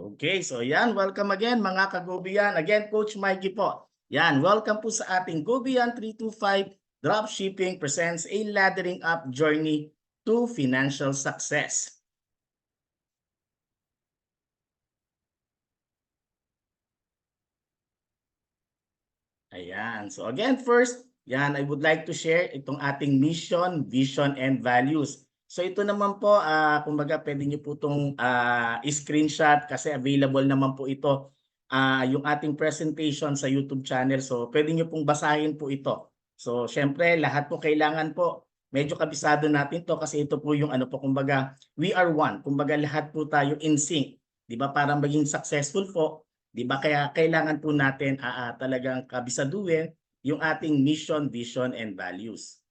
Okay, so yan, welcome again mga kagubiyan. Again, Coach Mikey po. Yan, welcome po sa ating Gubian 325 Dropshipping presents a laddering up journey to financial success. Ayan, so again, first, yan, I would like to share itong ating mission, vision, and values. So ito naman po, kumbaga pwede nyo po itong screenshot kasi available naman po ito yung ating presentation sa YouTube channel. So pwede nyo pong basahin po ito. So syempre, lahat po kailangan po, medyo kabisado natin to kasi ito po yung ano po, kumbaga, we are one. Kumbaga lahat po tayo in sync. Di ba? Para maging successful po, 'di ba? Kaya kailangan po natin talagang kabisaduhin yung ating mission, vision, and values.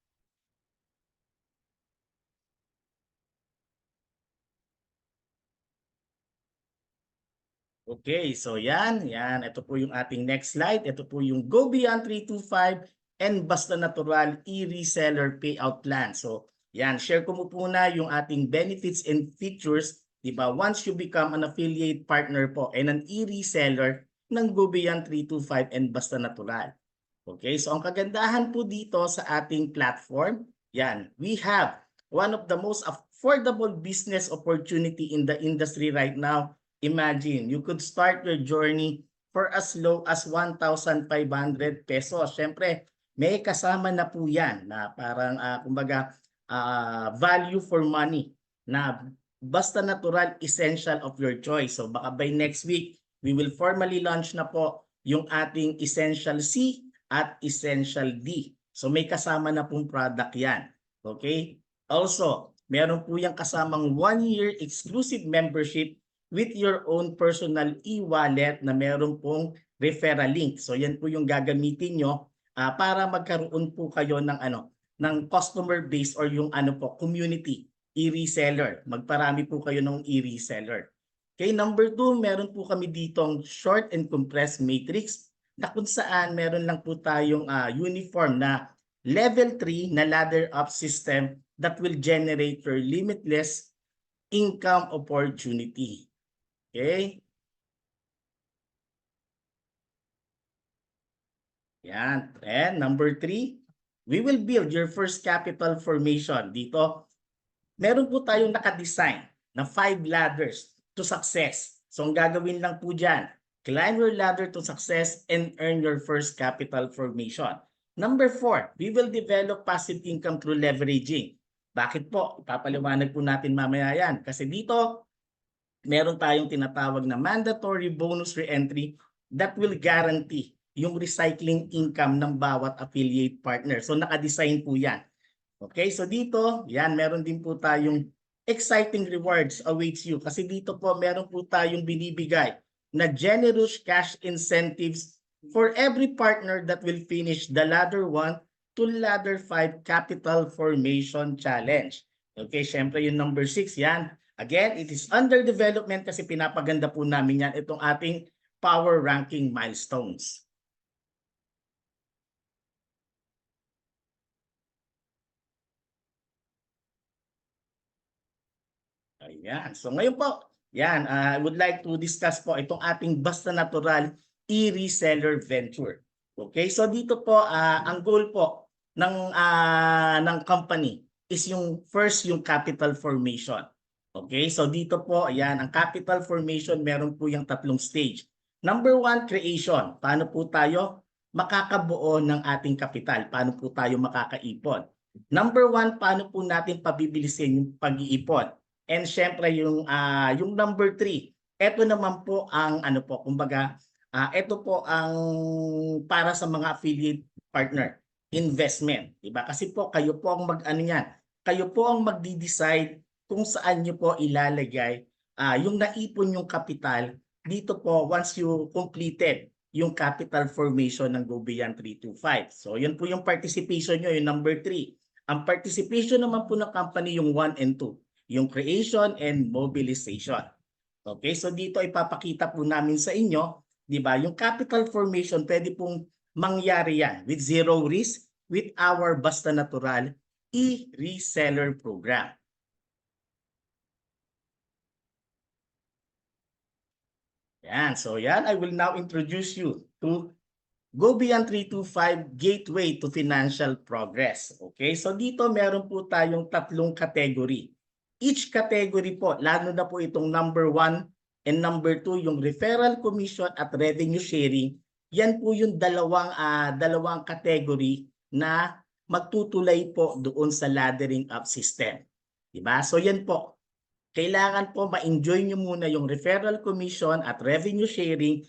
Okay, so yan. Ito po yung ating next slide. Ito po yung Go Beyond 325 and Basta Natural e-reseller payout plan. So, yan, share ko mo po na yung ating benefits and features, 'di ba? Once you become an affiliate partner po and an e-reseller ng Go Beyond 325 and Basta Natural. Okay, so ang kagandahan po dito sa ating platform, yan, we have one of the most affordable business opportunity in the industry right now. Imagine, you could start your journey for as low as 1,500 pesos. Siyempre, may kasama na po yan na parang, kumbaga, value for money na basta natural, essential of your choice. So baka by next week, we will formally launch na po yung ating Essential C at Essential D. So may kasama na pong product yan. Okay? Also, meron po yung kasamang 1-year exclusive membership with your own personal e-wallet na meron pong referral link. So yan po yung gagamitin nyo para magkaroon po kayo ng ng customer base or yung community e-reseller. Magparami po kayo ng e-reseller. Okay, number 2, meron po kami ditong short and compressed matrix na kung saan meron lang po tayong uniform na level 3 na ladder up system that will generate your limitless income opportunity. Okay? Yan. And number 3, we will build your first capital formation. Dito, meron po tayong nakadesign na 5 ladders to success. So ang gagawin lang po dyan, climb your ladder to success and earn your first capital formation. Number 4, we will develop passive income through leveraging. Bakit po? Ipapaliwanag po natin mamaya yan. Kasi dito, meron tayong tinatawag na mandatory bonus re-entry that will guarantee yung recycling income ng bawat affiliate partner. So naka-design po yan. Okay, so dito, yan, meron din po tayong exciting rewards awaits you. Kasi dito po, meron po tayong binibigay na generous cash incentives for every partner that will finish the Ladder 1 to Ladder 5 Capital Formation Challenge. Okay, syempre yung number 6, yan. Again, it is under development kasi pinapaganda po namin yan, itong ating power ranking milestones. Ayan. So ngayon po, yan, I would like to discuss po itong ating Basta Natural e-reseller venture. Okay, so dito po, ang goal po ng company is yung first, yung capital formation. Okay, so dito po, ayan, ang capital formation, meron po yung tatlong stage. Number 1, creation. Paano po tayo makakabuo ng ating kapital? Paano po tayo makakaipon? Number 1, paano po natin pabibilisin yung pag-iipon? And syempre yung number 3, ito naman po ang kumbaga, ito po ang para sa mga affiliate partner, investment, 'di ba? Kasi po kayo po ang kayo po ang magde-decide kung saan niyo po ilalagay yung naipon yung kapital dito po once you completed yung capital formation ng Go Beyond 325. So yun po yung participation nyo, yung number 3. Ang participation naman po ng company yung 1 and 2, yung creation and mobilization. Okay, so dito ipapakita po namin sa inyo, 'di ba? Yung capital formation pwede pong mangyari yan with zero risk with our Basta Natural e-reseller program. Yan. So yan, I will now introduce you to Go Beyond 325 Gateway to Financial Progress. Okay, so dito meron po tayong tatlong category. Each category po, lalo na po itong number 1 and number 2, yung referral commission at revenue sharing, yan po yung dalawang category na magtutulay po doon sa laddering up system. Diba? So yan po, kailangan po ma-enjoy nyo muna yung referral commission at revenue sharing.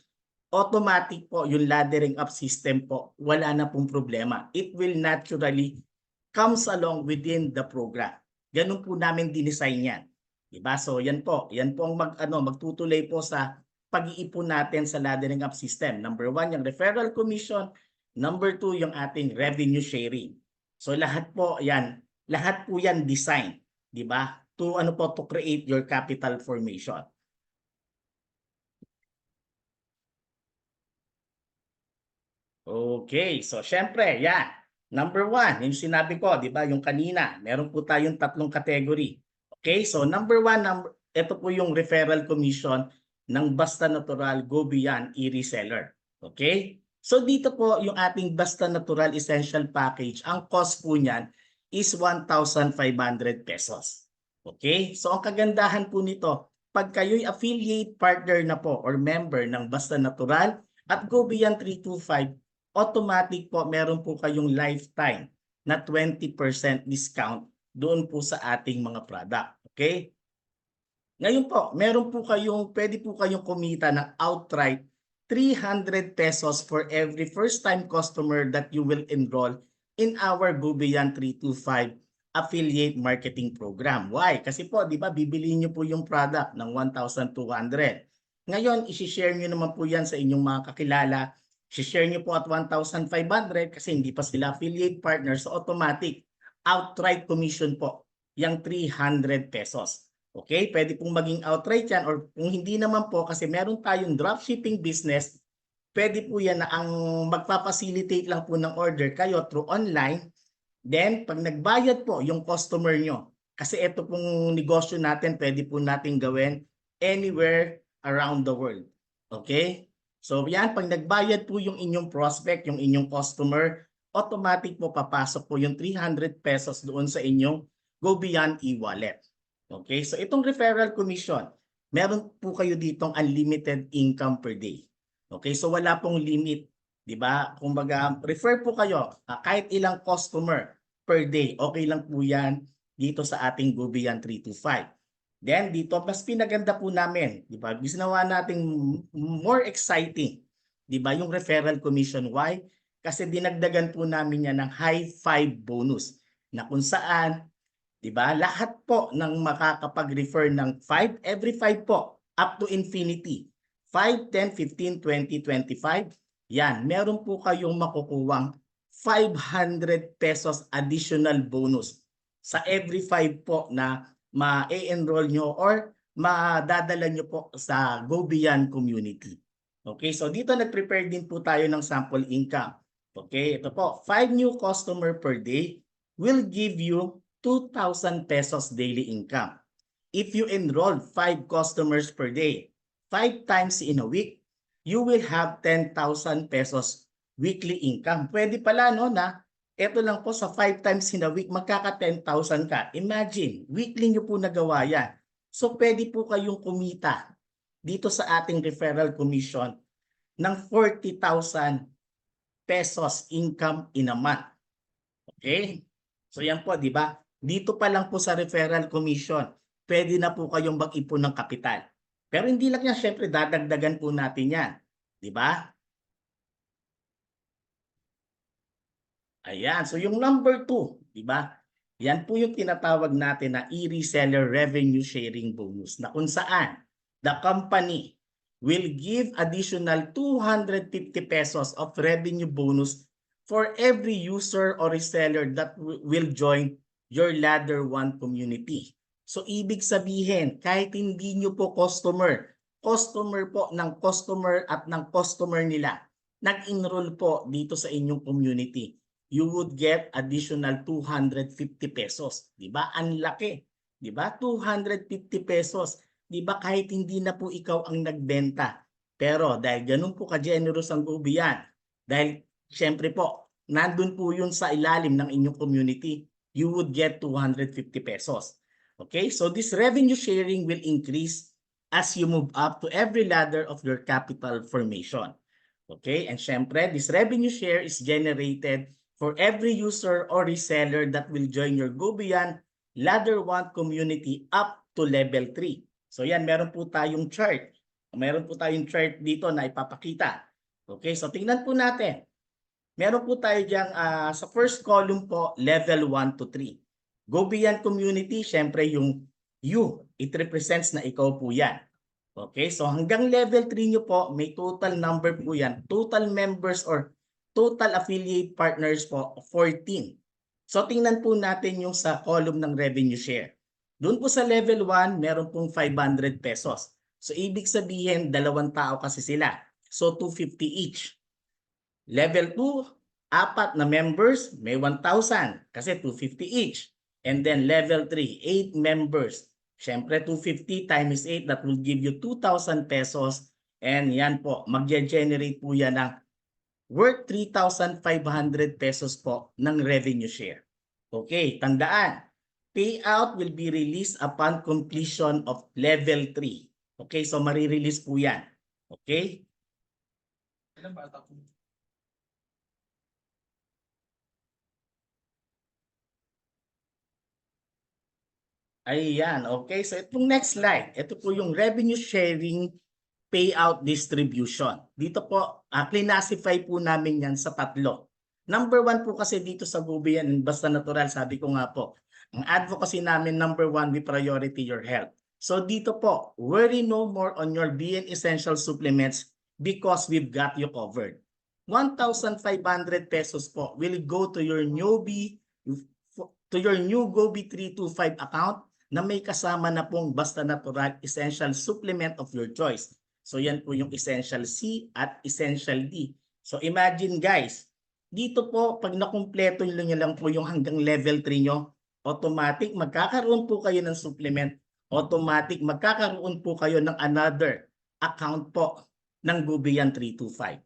Automatic po yung laddering up system po, wala na pong problema. It will naturally comes along within the program. Ganun po namin dinesign yan. Diba? So yan po ang magtutuloy po sa pag-iipon natin sa laddering up system. Number 1, yung referral commission. Number 2, yung ating revenue sharing. So lahat po yan design, diba? To create your capital formation. Okay, so syempre, yan. Number 1, yung sinabi ko, di ba, yung kanina, meron po tayong tatlong category. Okay, so number 1, ito po yung referral commission ng Basta Natural Go Beyond e-reseller. Okay? So dito po yung ating Basta Natural Essential Package, ang cost po niyan is 1,500 pesos. Okay? So ang kagandahan po nito, pag kayo'y affiliate partner na po or member ng Basta Natural at Go Beyond 325, automatic po meron po kayong lifetime na 20% discount doon po sa ating mga product. Okay? Ngayon po, pwede po kayong kumita ng outright 300 pesos for every first-time customer that you will enroll in our Go Beyond 325 affiliate marketing program. Why? Kasi po, di ba, bibili niyo po yung product ng 1,200. Ngayon, isi-share niyo naman po yan sa inyong mga kakilala. I-share nyo po at 1,500 kasi hindi pa sila affiliate partner. So automatic, outright commission po, yung 300 pesos. Okay, pwede pong maging outright yan or kung hindi naman po kasi meron tayong dropshipping business, pwede po yan na ang magpapacilitate lang po ng order kayo through online. Then pag nagbayad po yung customer nyo, kasi ito pong negosyo natin, pwede po natin gawin anywhere around the world. Okay? So yan, pag nagbayad po yung inyong prospect, yung inyong customer, automatic po papasok po yung 300 pesos doon sa inyong Go Beyond e-wallet. Okay, so itong referral commission, meron po kayo ditong unlimited income per day. Okay, so wala pong limit, di ba? Kumbaga, refer po kayo kahit ilang customer per day. Okay lang po yan dito sa ating Go Beyond 325. Then dito, mas pinaganda po namin, di ba? Ginawa nating more exciting, di ba? Yung referral commission. Why? Kasi dinagdagan po namin yan ng high 5 bonus na kung saan, di ba? Lahat po ng makakapag-refer ng 5, every 5 po, up to infinity. 5, 10, 15, 20, 25. Yan, meron po kayong makukuwang 500 pesos additional bonus sa every 5 po na ma-enroll nyo or madadala nyo po sa Go Beyond community. Okay, so dito nag-prepare din po tayo ng sample income. Okay, ito po, 5 new customer per day will give you 2,000 pesos daily income. If you enroll 5 customers per day, 5 times in a week, you will have 10,000 pesos weekly income. Pwede pala no na ito lang po sa 5 times in a week, magkaka 10,000 ka. Imagine, weekly nyo po nagawa yan. So pwede po kayong kumita dito sa ating referral commission ng 40,000 pesos income in a month. Okay? So yan po, di ba? Dito pa lang po sa referral commission, pwede na po kayong mag-ipon ng kapital. Pero hindi lang yan, syempre dadagdagan po natin yan. Di ba? Ayan, so yung number 2, di ba? Yan po yung tinatawag natin na e-reseller revenue sharing bonus na kung saan the company will give additional 250 pesos of revenue bonus for every user or reseller that will join your Ladder 1 community. So ibig sabihin, kahit hindi nyo po customer po ng customer at ng customer nila, nag-enroll po dito sa inyong community, you would get additional 250 pesos. Diba? Ang laki. Diba? 250 pesos. Diba? Kahit hindi na po ikaw ang nagbenta, Pero dahil ganun po ka-generous ang Gobian, dahil syempre po, nandun po yun sa ilalim ng inyong community, you would get 250 pesos. Okay, so this revenue sharing will increase as you move up to every ladder of your capital formation. Okay, and syempre, this revenue share is generated for every user or reseller that will join your Gobian Ladder 1 community up to level 3. So yan, meron po tayong chart. Meron po tayong chart dito na ipapakita. Okay, so tingnan po natin. Meron po tayo diyang sa first column po, level 1 to 3. Gobian community, syempre yung you, it represents na ikaw po yan. Okay, so hanggang level 3 nyo po, may total number po yan. Total members or total affiliate partners po, 14. So tingnan po natin yung sa column ng revenue share. Doon po sa level 1, meron pong 500 pesos. So ibig sabihin, 2 tao kasi sila. So 250 each. Level 2, 4 na members, may 1,000 kasi 250 each. And then level 3, 8 members. Siyempre 250 times 8, that will give you 2,000 pesos. And yan po, mag-generate po yan ng worth 3,500 pesos po ng revenue share. Okay, tandaan. Payout will be released upon completion of level 3. Okay, so marirelease po yan. Okay? Ilan ba ata po? Ayan, okay. So itong next slide, ito po yung revenue sharing payout distribution. Dito po, classify po namin yan sa 3. Number 1 po kasi dito sa Gobian and Basta Natural, sabi ko nga po, ang advocacy namin, number 1, we priority your health. So dito po, worry no more on your BN Essential Supplements because we've got you covered. 1,500 pesos po will go to your newbie, to your new Gobi 325 account na may kasama na pong Basta Natural Essential Supplement of your choice. So yan po yung Essential C at Essential D. So imagine guys, dito po pag nakumpleto nyo lang po yung hanggang level 3 nyo, automatic magkakaroon po kayo ng supplement, automatic magkakaroon po kayo ng another account po ng Gobian 325.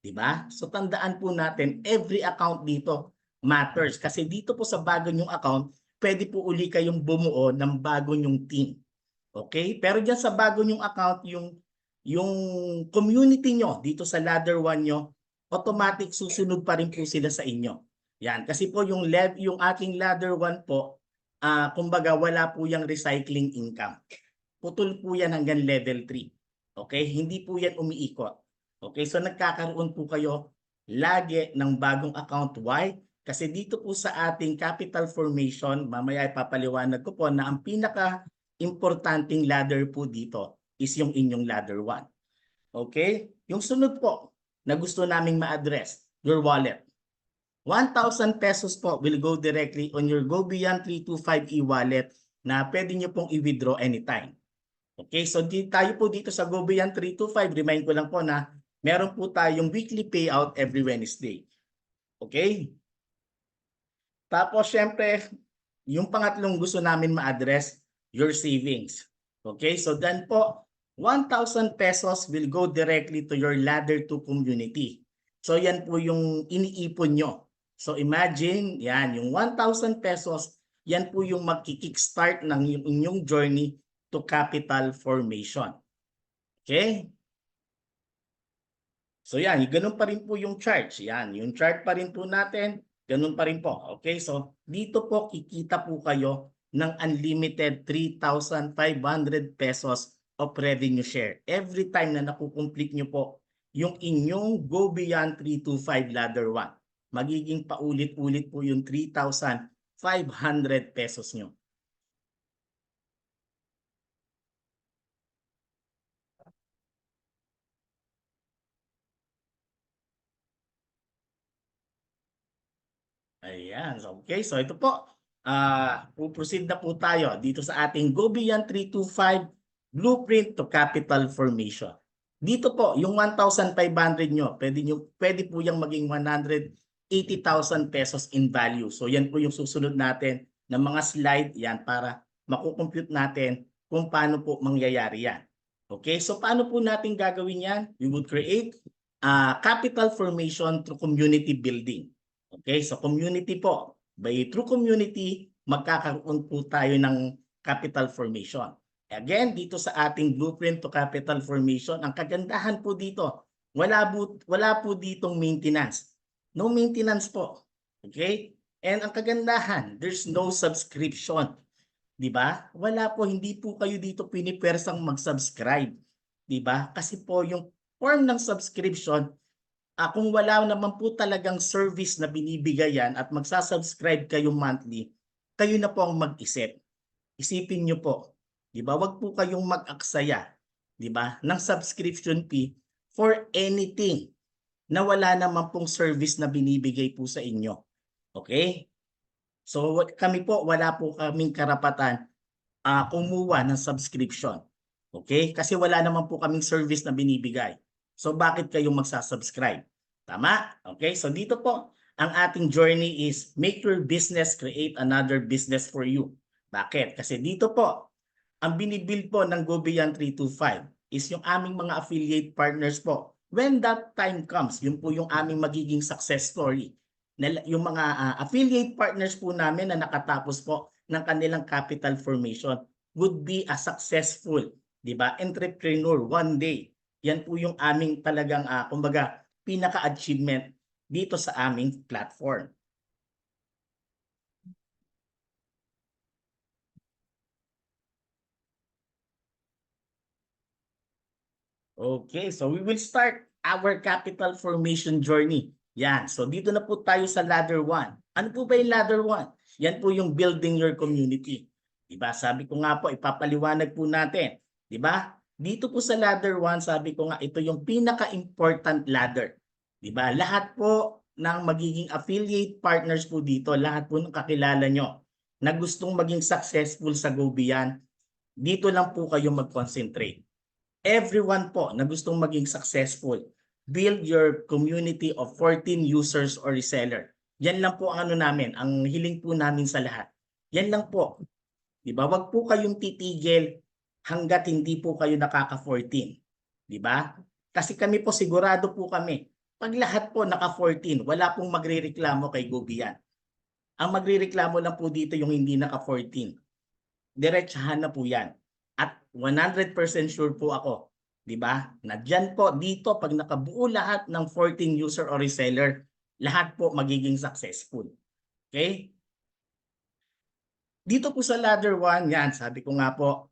Diba? So tandaan po natin, every account dito matters. Kasi dito po sa bago nyong account, pwede po uli kayong bumuo ng bago nyong team. Okay? Pero dyan sa bago nyong account, yung community nyo dito sa ladder 1 nyo, automatic susunod pa rin po sila sa inyo. Yan. Kasi po yung ating ladder 1 po, kumbaga wala po yung recycling income. Putol po yan hanggang level 3. Okay? Hindi po yan umiikot. Okay? So nagkakaroon po kayo lagi ng bagong account. Why? Kasi dito po sa ating capital formation, mamaya ipapaliwanag ko po na ang pinaka-importanting ladder po dito is yung inyong ladder 1. Okay? Yung sunod po na gusto naming ma-address, your wallet. 1,000 pesos po will go directly on your Gobian 325 e-wallet na pwede nyo pong i-withdraw anytime. Okay? So tayo po dito sa Gobian 325, remind ko lang po na meron po tayong weekly payout every Wednesday. Okay? Tapos syempre, yung pangatlong gusto namin ma-address, your savings. Okay? So then po, 1,000 pesos will go directly to your ladder 2 community. So yan po yung iniipon nyo. So imagine, yan, yung 1,000 pesos, yan po yung magkikickstart ng inyong journey to capital formation. Okay? So yan, ganun pa rin po yung charts. Yan, yung chart pa rin po natin, ganun pa rin po. Okay, so dito po kikita po kayo ng unlimited 3,500 pesos of revenue share. Every time na nakukomplete nyo po yung inyong Gobian 325 ladder 1, magiging paulit-ulit po yung 3,500 pesos nyo. Ayan. Okay. So ito po. Puproceed na po tayo dito sa ating Gobian 325 Blueprint to Capital Formation. Dito po, yung 1,500 nyo, pwede po yung maging 180,000 pesos in value. So yan po yung susunod natin ng mga slide yan para makukompute natin kung paano po mangyayari yan. Okay, so paano po natin gagawin yan? We would create capital formation through community building. Okay, so community po. Through community, magkakaroon po tayo ng capital formation. Again, dito sa ating blueprint to capital formation, ang kagandahan po dito, wala po ditong maintenance. No maintenance po. Okay? And ang kagandahan, there's no subscription. 'Di ba? Wala po, hindi po kayo dito pinipersang mag-subscribe, 'di ba? Kasi po yung form ng subscription, kung wala naman po talagang service na binibigay yan at magsa-subscribe kayo monthly, kayo na po ang mag-isip. Isipin niyo po, 'di ba? Wag po kayong mag-aksaya, 'di ba, ng subscription fee for anything na wala naman pong service na binibigay po sa inyo. Okay? So kami po, wala po kaming karapatan kumuha ng subscription. Okay? Kasi wala naman po kaming service na binibigay. So bakit kayo magsasubscribe? Tama? Okay? So dito po, ang ating journey is make your business create another business for you. Bakit? Kasi dito po, ang binibuild po ng GoBeyond 325 is yung aming mga affiliate partners po. When that time comes, yun po yung aming magiging success story. Yung mga affiliate partners po namin na nakatapos po ng kanilang capital formation would be a successful, 'di ba, entrepreneur one day. Yan po yung aming talagang kumbaga pinaka-achievement dito sa aming platform. Okay, so we will start our capital formation journey. Yan. So dito na po tayo sa ladder 1. Ano po ba yung ladder 1? Yan po yung building your community. Diba? Sabi ko nga po, ipapaliwanag po natin. Diba? Dito po sa ladder 1, sabi ko nga, ito yung pinaka-important ladder. Diba? Lahat po ng magiging affiliate partners po dito, lahat po ng kakilala nyo na gustong maging successful sa GoBeyond, dito lang po kayo mag-concentrate. Everyone po na gustong maging successful, build your community of 14 users or reseller. Yan lang po ang ano namin, ang hiling po namin sa lahat. Yan lang po. Di ba? Wag po kayong titigil hanggat hindi po kayo nakaka-14. Di ba? Kasi kami po, sigurado po kami, pag lahat po naka-14, wala pong magrereklamo kay GoBeyond. Ang magrereklamo lang po dito yung hindi naka-14. Diretsahan na po yan. At 100% sure po ako, 'di ba? Na diyan po dito pag nakabuo lahat ng 14 user or reseller, lahat po magiging successful. Okay? Dito po sa ladder 1, yan, sabi ko nga po,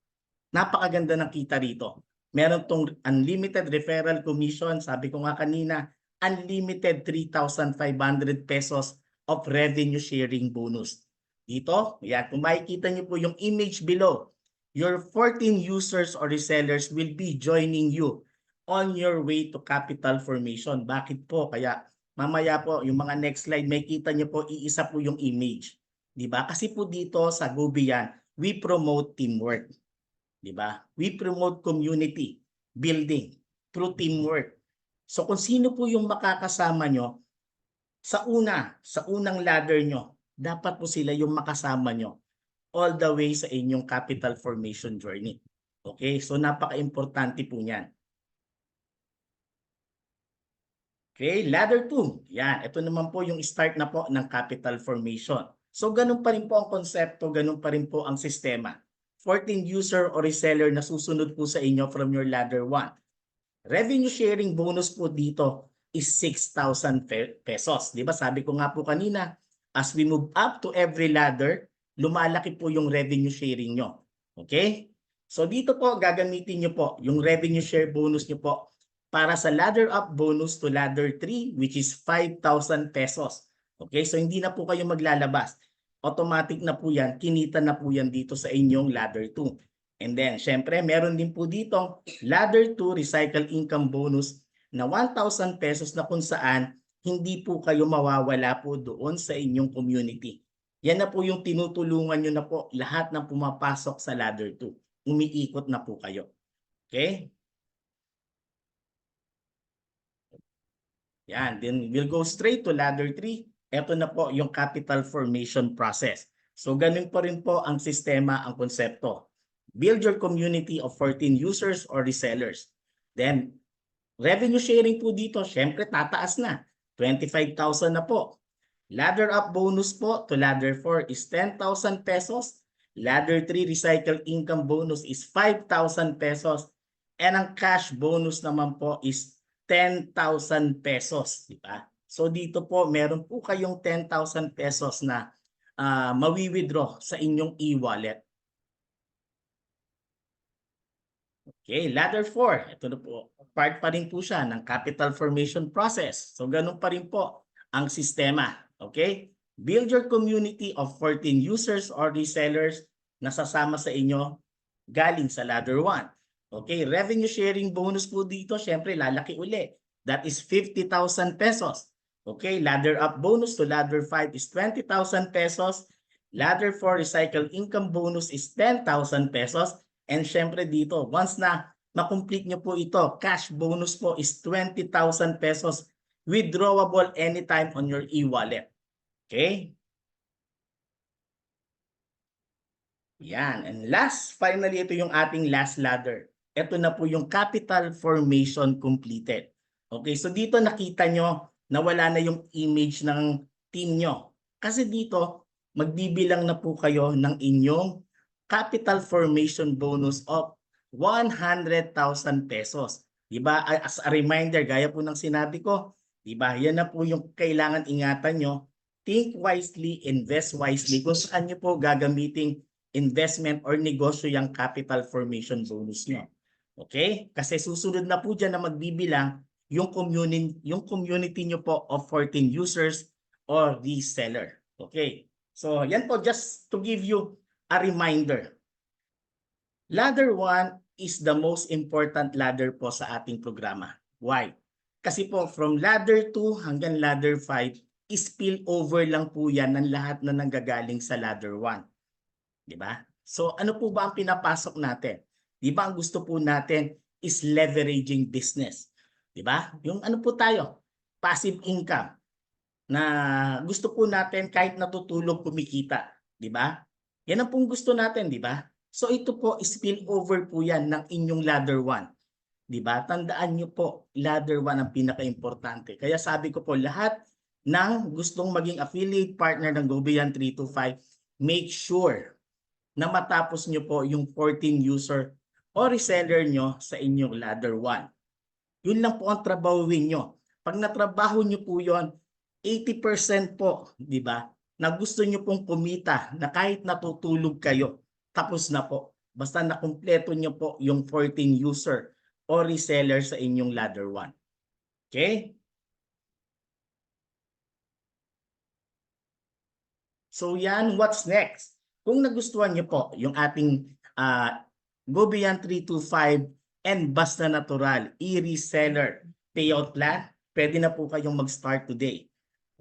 napakaganda ng kita rito. Meron tong unlimited referral commission, sabi ko nga kanina, unlimited 3,500 pesos of revenue sharing bonus. Dito, yan, kung makikita niyo po yung image below, your 14 users or resellers will be joining you on your way to capital formation. Bakit po? Kaya mamaya po, yung mga next slide, makikita niyo po, iisa po yung image. Diba? Kasi po dito sa GoBeyond, we promote teamwork. Diba? We promote community building through teamwork. So kung sino po yung makakasama nyo, sa unang ladder nyo, dapat po sila yung makasama nyo all the way sa inyong capital formation journey. Okay? So napaka-importante po niyan. Okay, ladder 2. Yan, ito naman po yung start na po ng capital formation. So ganun pa rin po ang konsepto, ganun pa rin po ang sistema. 14 user or reseller na susunod po sa inyo from your ladder 1. Revenue sharing bonus po dito is 6,000 pesos. Di ba? Sabi ko nga po kanina, as we move up to every ladder, lumalaki po yung revenue sharing nyo. Okay? So dito po, gagamitin nyo po yung revenue share bonus nyo po para sa ladder up bonus to ladder 3, which is 5,000 pesos. Okay? So hindi na po kayo maglalabas. Automatic na po yan, kinita na po yan dito sa inyong ladder 2. And then, syempre, meron din po dito ladder 2 recycle income bonus na 1,000 pesos na kung saan hindi po kayo mawawala po doon sa inyong community. Yan na po yung tinutulungan nyo na po lahat ng pumapasok sa ladder 2. Umiikot na po kayo. Okay? Yan. Then we'll go straight to ladder 3. Ito na po yung capital formation process. So ganun pa rin po ang sistema, ang konsepto. build your community of 14 users or resellers. Then, revenue sharing po dito, syempre tataas na. 25,000 na po. Ladder up bonus po to ladder 4 is 10,000 pesos. Ladder 3 recycle income bonus is 5,000 pesos. And ang cash bonus naman po is 10,000 pesos. Diba? So dito po, meron po kayong 10,000 pesos na mawi-withdraw sa inyong e-wallet. Okay, ladder 4. Ito na po. Part pa rin po siya ng capital formation process. So ganun pa rin po ang sistema. Okay? Build your community of 14 users or resellers na sasama sa inyo galing sa ladder 1. Okay, revenue sharing bonus po dito, syempre lalaki uli. That is 50,000 pesos. Okay, ladder up bonus to ladder 5 is 20,000 pesos. Ladder 4 recycle income bonus is 10,000 pesos. And syempre dito, once na makomplete nyo po ito, cash bonus po is 20,000 pesos withdrawable anytime on your e-wallet. Okay? Yan. And last, finally, ito yung ating last ladder. Ito na po yung capital formation completed. Okay, so dito nakita nyo na wala na yung image ng team nyo. Kasi dito, magbibilang na po kayo ng inyong capital formation bonus of 100,000 pesos. Diba? As a reminder, gaya po ng sinabi ko, diba? Yan na po yung kailangan ingatan nyo. Think wisely, invest wisely. Kung saan nyo po gagamiting investment or negosyo yung capital formation bonus nyo. Okay? Kasi susunod na po dyan na magbibilang yung community nyo po of 14 users or reseller. Okay? So, yan po just to give you a reminder. Ladder 1 is the most important ladder po sa ating programa. Why? Kasi po from ladder 2 hanggang ladder 5, spill-over lang po yan ng lahat na nanggagaling sa ladder 1. Diba? So ano po ba ang pinapasok natin? Diba ang gusto po natin is leveraging business. Diba? Yung ano po tayo? Passive income na gusto po natin kahit natutulog kumikita. Diba? Yan ang pong gusto natin, di ba? So ito po, spillover po yan ng inyong ladder 1. Di ba? Tandaan nyo po, ladder 1 ang pinaka-importante. Kaya sabi ko po, lahat ng gustong maging affiliate partner ng GoBeyond 325, make sure na matapos nyo po yung 14 user o reseller nyo sa inyong ladder 1. Yun lang po ang trabahuin nyo. Pag natrabaho nyo po yun, 80% po, di ba? Na gusto nyo pong kumita na kahit natutulog kayo, tapos na po. Basta nakumpleto nyo po yung 14 user o reseller sa inyong ladder 1. Okay? So yan, what's next? Kung nagustuhan nyo po yung ating GoBeyond 325 and Basta Natural e-reseller payout plan, pwede na po kayong mag-start today.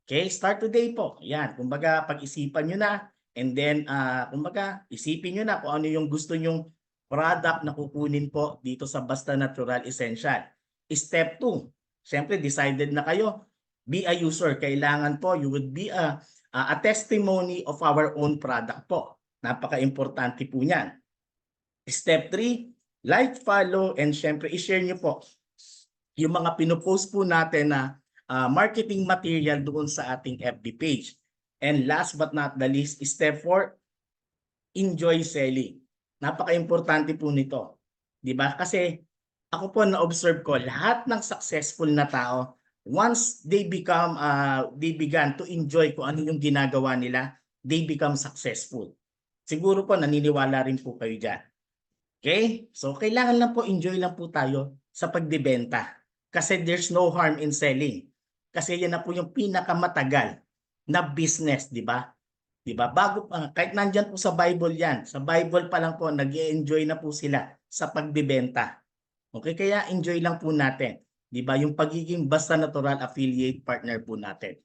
Okay, start today po. Yan, kumbaga pag-isipan nyo na and then kumbaga isipin nyo na kung ano yung gusto nyong product na kukunin po dito sa Basta Natural Essential. Step 2, siyempre decided na kayo, be a user. Kailangan po you would be a testimony of our own product po. Napaka-importante po niyan. Step 3, like, follow, and siyempre i-share nyo po yung mga pinopost po natin na marketing material doon sa ating FB page. And last but not the least, step 4, enjoy selling. Napaka-importante po nito. 'Di ba? Kasi ako po na-observe ko lahat ng successful na tao, once they began to enjoy kung ano yung ginagawa nila, they become successful. Siguro po naniniwala rin po kayo diyan. Okay? So kailangan lang po enjoy lang po tayo sa pagdebenta. Kasi there's no harm in selling. Kasi yan na po yung pinakamatagal na business, di ba? Di ba? Bago kahit nandyan po sa Bible yan, sa Bible pa lang po nag-e-enjoy na po sila sa pagbebenta. Okay, kaya enjoy lang po natin, di ba? Yung pagiging Basta Natural affiliate partner po natin.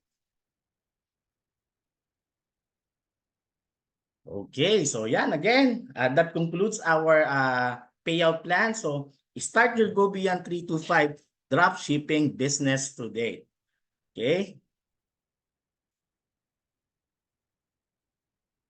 Okay, so yan again, that concludes our payout plan. So start your GoBeyond 325 drop shipping business today. Okay?